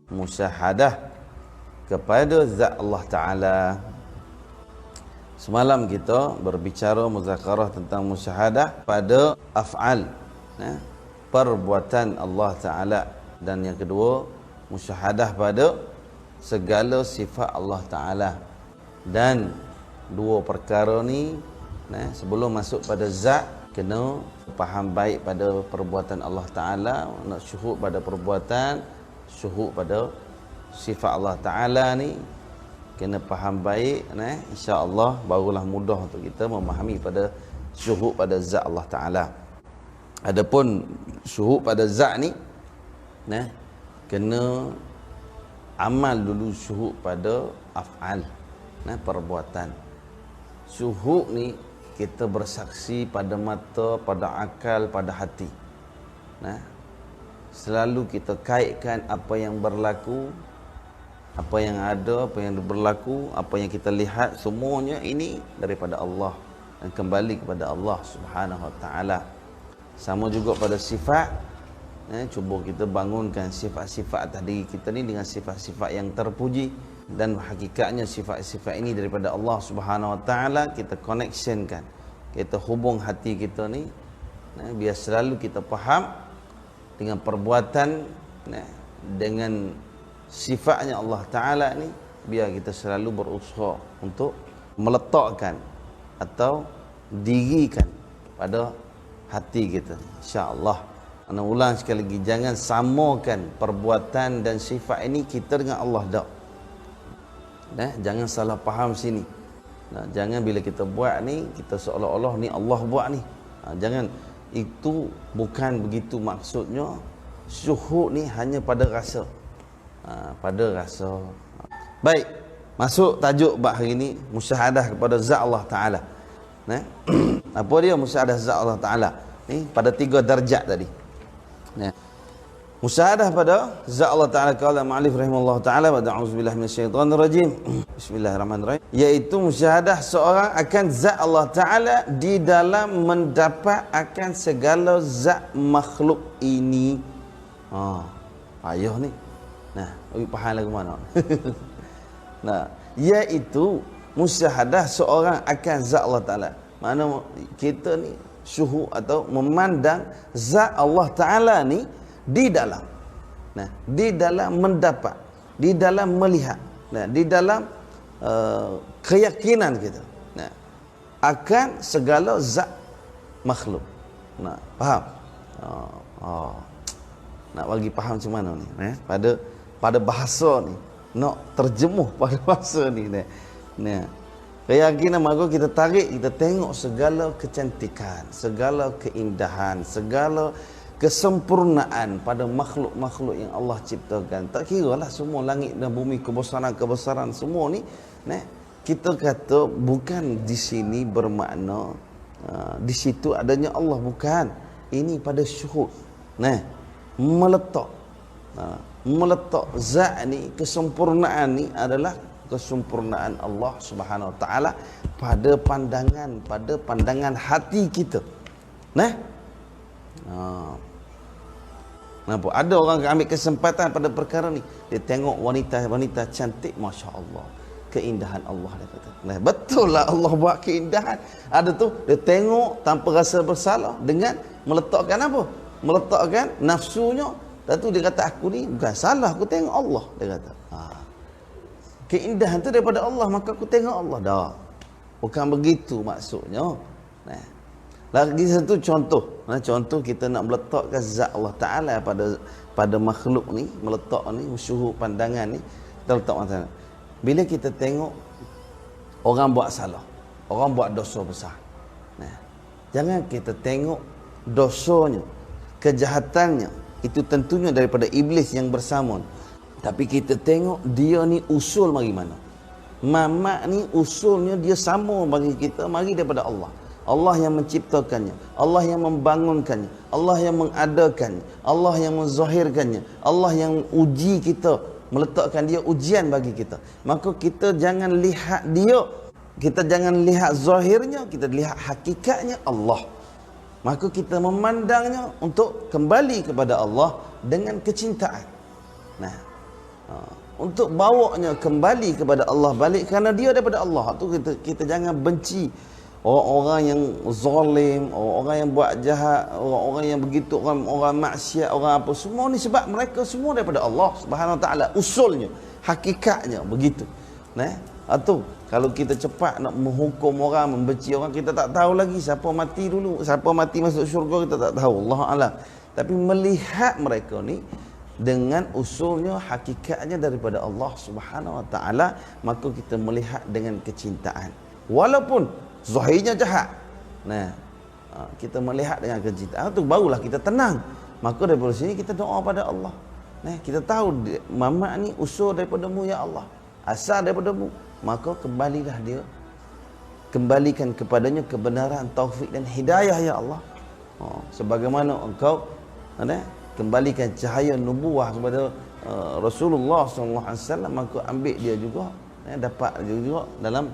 musyahadah kepada zat Allah Ta'ala. Semalam kita berbicara muzakarah tentang musyahadah pada af'al, perbuatan Allah Ta'ala. Dan yang kedua, musyahadah pada segala sifat Allah Ta'ala. Dan dua perkara ni, sebelum masuk pada zat, kena faham baik pada perbuatan Allah Ta'ala. Nak syuhud pada perbuatan, syuhud pada sifat Allah Ta'ala ni kena faham baik, insya-Allah barulah mudah untuk kita memahami pada syuhud pada zat Allah Ta'ala. Adapun syuhud pada zat ni, kena amal dulu syuhud pada af'al, perbuatan. Syuhud ni kita bersaksi pada mata, pada akal, pada hati. Selalu kita kaitkan apa yang berlaku, apa yang ada, apa yang berlaku, apa yang kita lihat, semuanya ini daripada Allah dan kembali kepada Allah Subhanahu Wa Taala. Sama juga pada sifat, cuba kita bangunkan sifat-sifat tadi kita ni dengan sifat-sifat yang terpuji, dan hakikatnya sifat-sifat ini daripada Allah Subhanahu Wa Taala. Kita connectionkan, kita hubung hati kita ni, biar selalu kita faham dengan perbuatan, dengan sifatnya Allah Ta'ala ni, biar kita selalu berusaha untuk meletakkan atau dirikan pada hati kita, insya-Allah. Ana ulang sekali lagi, jangan samakan perbuatan dan sifat ini kita dengan Allah dak. Jangan salah faham sini. Jangan bila kita buat ni, kita seolah-olah ni Allah buat ni. Jangan, itu bukan begitu maksudnya. Syuhud ni hanya pada rasa. Pada rasa. Baik, masuk tajuk bab hari ni, musyahadah kepada zat Allah Ta'ala. Apa dia musyahadah zat Allah Ta'ala? Ni pada 3 darjat tadi. Musyahadah pada zat Allah Ta'ala, qala ma'alif rahimahullah ta'ala, wa a'udzubillahi minasyaitonir rajim. Bismillahirrahmanirrahim. Iaitu musyahadah seorang akan zat Allah Ta'ala di dalam mendapat akan segala zat makhluk ini. Payah ni. Faham lagu mana? Iaitu musyahadah seorang akan zat Allah Ta'ala. Mana kita ni syuhud atau memandang zat Allah Ta'ala ni di dalam, di dalam mendapat, di dalam melihat, di dalam keyakinan kita akan segala zat makhluk. Faham? Nak bagi faham macam mana ni? Pada bahasa ni, nak terjemuh pada bahasa ni. Keyakinan maka kita tarik, kita tengok segala kecantikan, segala keindahan, segala kesempurnaan pada makhluk-makhluk yang Allah ciptakan. Tak kira lah semua langit dan bumi, kebesaran-kebesaran semua ni, kita kata bukan di sini bermakna di situ adanya Allah, bukan. Ini pada syuhud. Meletak zat ni, kesempurnaan ni adalah kesempurnaan Allah Subhanahu Wa Taala pada pandangan hati kita. Nampak? Ada orang ambil kesempatan pada perkara ni, dia tengok wanita cantik, Masya Allah, keindahan Allah, dia kata. Betul lah Allah buat keindahan. Ada tu, dia tengok tanpa rasa bersalah dengan meletakkan apa? Meletakkan nafsunya. Dan tu dia kata, aku ni bukan salah, aku tengok Allah, dia kata. Keindahan tu daripada Allah, maka aku tengok Allah. Dah. Bukan begitu maksudnya. Lagi satu contoh. Contoh kita nak meletakkan zat Allah Ta'ala pada makhluk ni, meletak ni, syuhud pandangan ni, kita letak macam mana? Bila kita tengok orang buat salah, orang buat dosa besar, jangan kita tengok dosanya, kejahatannya, itu tentunya daripada iblis yang bersama. Tapi kita tengok dia ni usul mari mana. Mamak ni usulnya dia sama bagi kita, mari daripada Allah. Allah yang menciptakannya, Allah yang membangunkannya, Allah yang mengadakannya, Allah yang menzahirkannya, Allah yang uji kita, meletakkan dia ujian bagi kita. Maka kita jangan lihat dia, kita jangan lihat zahirnya, kita lihat hakikatnya Allah. Maka kita memandangnya untuk kembali kepada Allah dengan kecintaan. Untuk bawanya kembali kepada Allah balik, kerana dia daripada Allah tu. Kita jangan benci orang-orang yang zalim, orang-orang yang buat jahat, orang-orang yang begitu, orang maksiat, orang apa, semua ni sebab mereka semua daripada Allah Subhanahu Wa Taala, usulnya, hakikatnya begitu. Atau kalau kita cepat nak menghukum orang, membenci orang, kita tak tahu lagi siapa mati dulu, siapa mati masuk syurga, kita tak tahu, Allah Alam. Tapi melihat mereka ni dengan usulnya, hakikatnya daripada Allah Subhanahu Wa Taala, maka kita melihat dengan kecintaan. Walaupun zahirnya jahat, kita melihat dengan kecintaan tu, barulah kita tenang. Maka daripada sini kita doa pada Allah. Kita tahu Muhammad ni usul daripada-Mu ya Allah, asal daripada-Mu, maka kembalilah dia, kembalikan kepadanya kebenaran, taufik dan hidayah ya Allah. Sebagaimana Engkau kembalikan cahaya nubuah kepada Rasulullah SAW, maka ambil dia juga, dapat dia juga dalam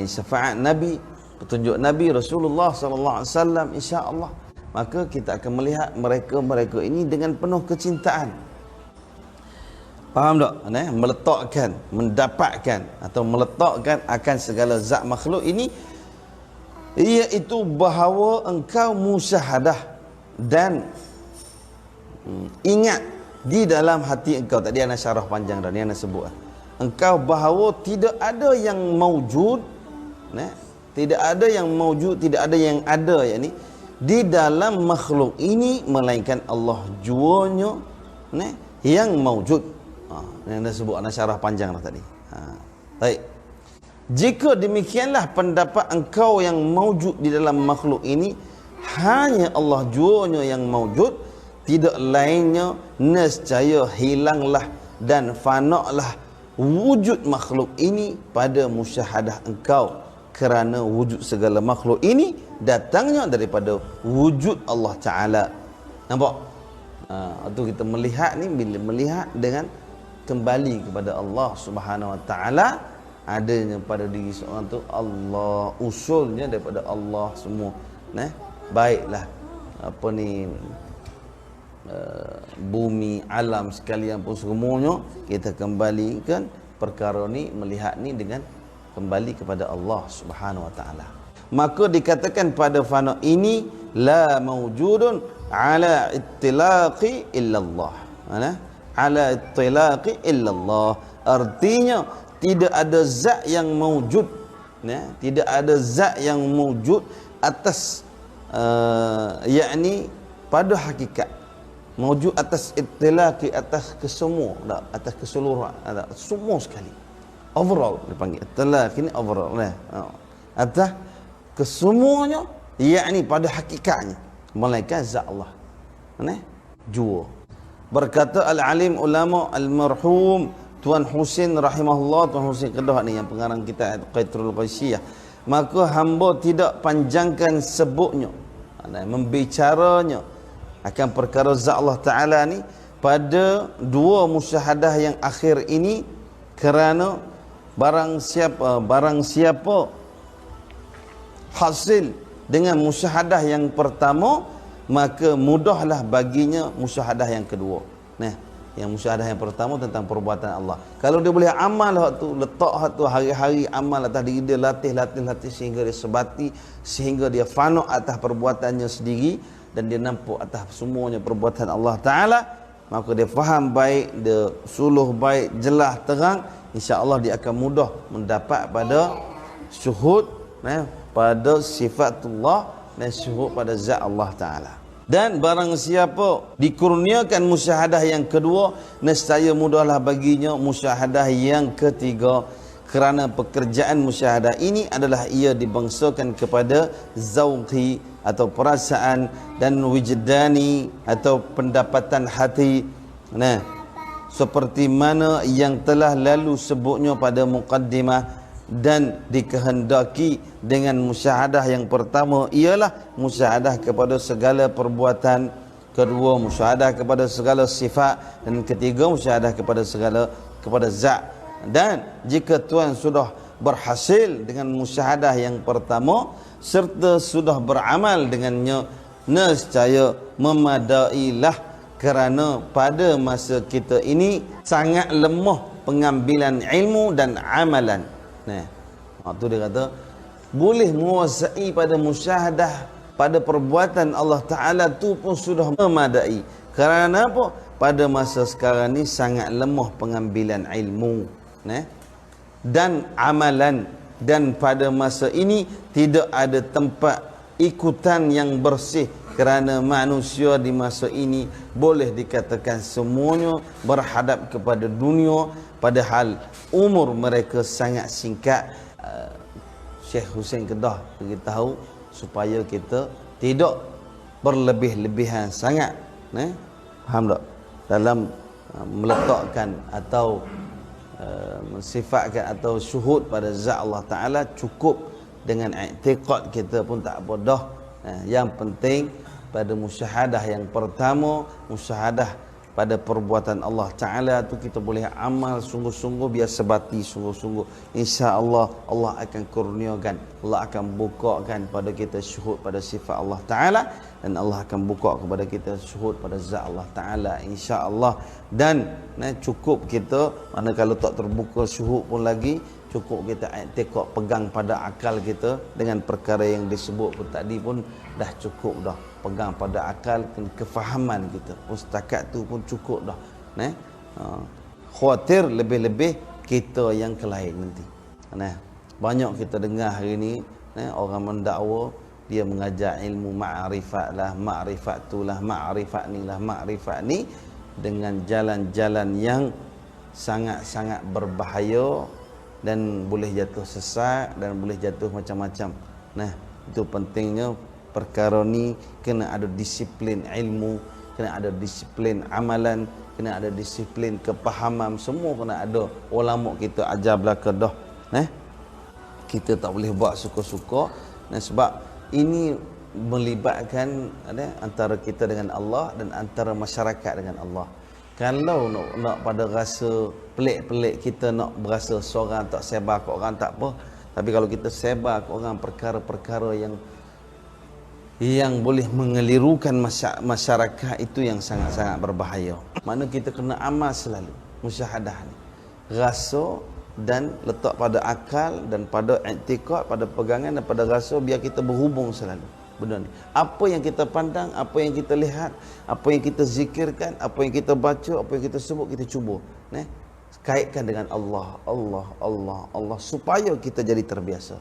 syafaat Nabi, petunjuk Nabi Rasulullah SAW, insya-Allah. Maka kita akan melihat mereka ini dengan penuh kecintaan. Faham tak? Meletakkan, mendapatkan atau meletakkan akan segala zat makhluk ini, iaitu bahawa engkau musyahadah dan ingat di dalam hati engkau. Tadi ana syarah panjang dah, ni ana sebut. Engkau bahawa tidak ada yang maujud, tidak ada yang maujud, tidak ada yang ada, yakni di dalam makhluk ini melainkan Allah juanya yang maujud. Yang dah sebut, ana syarah panjang dah tadi. Baik. Jika demikianlah pendapat engkau yang maujud di dalam makhluk ini hanya Allah juanya yang maujud, tidak lainnya, nescaya hilanglah dan fanaklah wujud makhluk ini pada musyahadah engkau, kerana wujud segala makhluk ini datangnya daripada wujud Allah Ta'ala. Nampak? Itu kita melihat ni, bila melihat dengan kembali kepada Allah Subhanahu Wa Ta'ala, adanya pada diri seorang tu Allah, usulnya daripada Allah semua. Baiklah bumi, alam sekalian pun semuanya, kita kembalikan perkara ni, melihat ni dengan kembali kepada Allah Subhanahu Wa Ta'ala. Maka dikatakan pada fana ini la mawjudun ala ittilaqi illallah. Ala ittilaqi illallah, artinya tidak ada zat yang mawjud, tidak ada zat yang mawjud atas yakni pada hakikat, mawjud atas ittilaqi, atas kesemua, atas keseluruhan, semua sekali, overall dipanggil ittilaq ini overall, atas kesemuanya, yakni pada hakikatnya, melainkan zat Allah jua. Berkata al-alim ulama al-marhum Tuan Husin rahimahullah, Tuan Husin Kedah ni yang pengarang kitab Qatrul Qaisiyah, maka hamba tidak panjangkan sebutnya, membicaranya akan perkara zat Allah Ta'ala ni pada dua musyahadah yang akhir ini, kerana barang siapa hasil dengan musyahadah yang pertama, maka mudahlah baginya musyahadah yang kedua. Yang musyahadah yang pertama tentang perbuatan Allah, kalau dia boleh amal waktu letak waktu hari-hari amal atas diri dia, latih sehingga dia sebati, sehingga dia fana atas perbuatannya sendiri, dan dia nampak atas semuanya perbuatan Allah Ta'ala, maka dia faham baik, dia suluh baik, jelas terang, insya-Allah dia akan mudah mendapat pada syuhud pada sifatullah dan syuhud pada zat Allah Ta'ala. Dan barang siapa dikurniakan musyahadah yang kedua, nescaya mudahlah baginya musyahadah yang ketiga, kerana pekerjaan musyahadah ini adalah ia dibangsakan kepada zauqi atau perasaan, dan wijdani atau pendapatan hati. Seperti mana yang telah lalu sebutnya pada muqaddimah, dan dikehendaki dengan musyahadah yang pertama ialah musyahadah kepada segala perbuatan, kedua musyahadah kepada segala sifat, dan ketiga musyahadah kepada zat. Dan jika tuan sudah berhasil dengan musyahadah yang pertama serta sudah beramal dengannya, nescaya memadailah Kerana pada masa kita ini sangat lemah pengambilan ilmu dan amalan. Nah, waktu dia kata boleh menguasai pada musyahadah, pada perbuatan Allah Ta'ala tu pun sudah memadai. Kerana apa? Pada masa sekarang ni sangat lemah pengambilan ilmu, nah, dan amalan. Dan pada masa ini tidak ada tempat ikutan yang bersih, kerana manusia di masa ini boleh dikatakan semuanya berhadap kepada dunia, padahal umur mereka sangat singkat. Syekh Hussein Kedah beritahu supaya kita tidak berlebih-lebihan sangat, faham tak, dalam meletakkan atau mensifatkan atau syuhud pada zat Allah Ta'ala. Cukup dengan i'tiqad kita pun tak apa dah. Yang penting pada musyahadah yang pertama, musyahadah pada perbuatan Allah Ta'ala tu kita boleh amal sungguh-sungguh, biar sebati sungguh-sungguh. InsyaAllah Allah akan kurniakan, Allah akan bukakan pada kita syuhud pada sifat Allah Ta'ala, dan Allah akan buka kepada kita syuhud pada zat Allah Ta'ala, insya-Allah. Dan cukup kita, mana kalau tak terbuka syuhud pun lagi, cukup kita i'tiqad, pegang pada akal kita dengan perkara yang disebut pun tadi pun dah cukup dah. Pegang pada akal dan kefahaman kita, setakat tu pun cukup dah. Khawatir lebih-lebih kita yang kelain nanti. Banyak kita dengar hari ni orang mendakwa dia mengajar ilmu ma'rifat lah, ma'rifat tu lah, ma'rifat ni lah, ma'rifat ni, dengan jalan-jalan yang sangat-sangat berbahaya dan boleh jatuh sesat dan boleh jatuh macam-macam. Itu pentingnya perkara ni, kena ada disiplin ilmu, kena ada disiplin amalan, kena ada disiplin kepahaman, semua kena ada. Ulama kita ajar belaka dah. Kita tak boleh buat suka-suka, sebab ini melibatkan antara kita dengan Allah dan antara masyarakat dengan Allah. Kalau nak pada rasa pelik-pelik, kita nak berasa seorang tak sebar ke orang tak apa, tapi kalau kita sebar ke orang perkara-perkara yang boleh mengelirukan masyarakat, itu yang sangat-sangat berbahaya. Mana kita kena amal selalu musyahadah ni, rasa dan letak pada akal dan pada i'tiqad, pada pegangan dan pada rasa, biar kita berhubung selalu benda ni. Apa yang kita pandang, apa yang kita lihat, apa yang kita zikirkan, apa yang kita baca, apa yang kita sebut, kita cuba kaitkan dengan Allah, Allah, Allah, Allah, supaya kita jadi terbiasa.